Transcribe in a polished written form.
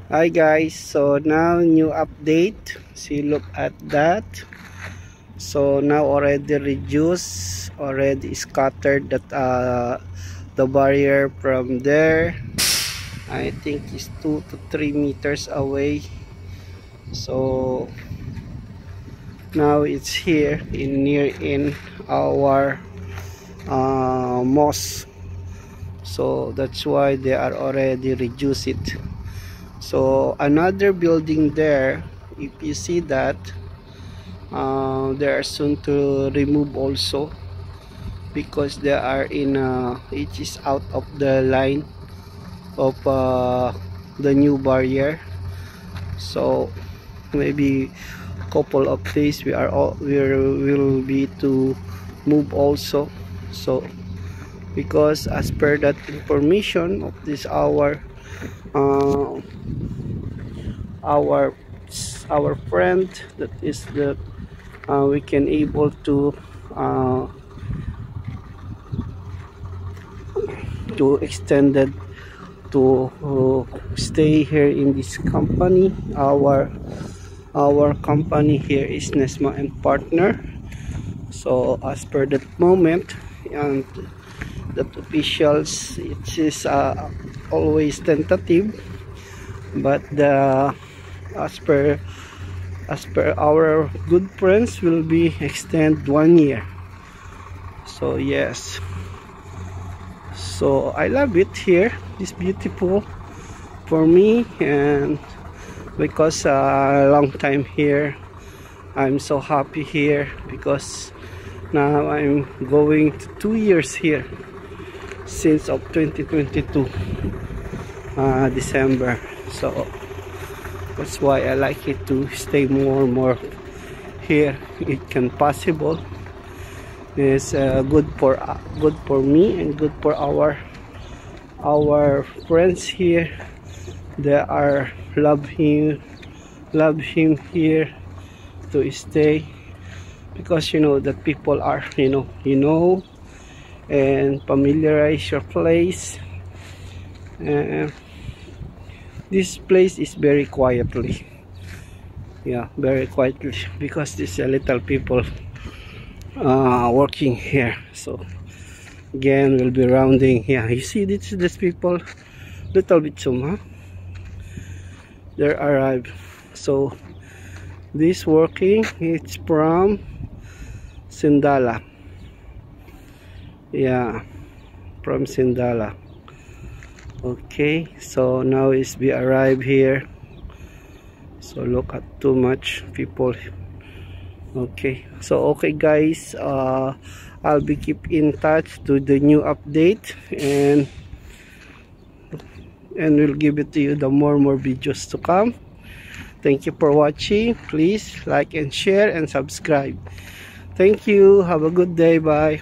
Hi guys, so now new update. See, look at that. So now already reduced, already scattered that the barrier from there. I think is 2 to 3 meters away. So now it's here in our mosque. So that's why they are already reduced it. So another building there, if you see that, they are soon to remove also, because they are in it is out of the line of the new barrier. So maybe couple of days we will be to move also. So because as per that information of this uh, our friend, that is the we can able to extended to stay here in this company. Our company here is Nesma and Partner. So as per that moment, and that officials, it is always tentative, but as per our good friends will be extend 1 year. So yes, so I love it here. It's beautiful for me, and because a long time here, I'm so happy here, because now I'm going to 2 years here since of 2022 December. So that's why I like it to stay more and more here. It can possible. It's good for me and good for our friends here. They are love him here to stay, because you know that people are and familiarize your place. This place is very quietly, very quietly, because there's a little people working here. So again, we'll be rounding. You see this people little bit some, they arrived. So this working, it's from Sindala, from Sindala. Okay, so now is we arrive here. So look at too much people. Okay, so okay guys, I'll be keep in touch to the new update, and we'll give it to you the more videos to come. Thank you for watching. Please like and share and subscribe. Thank you. Have a good day. Bye.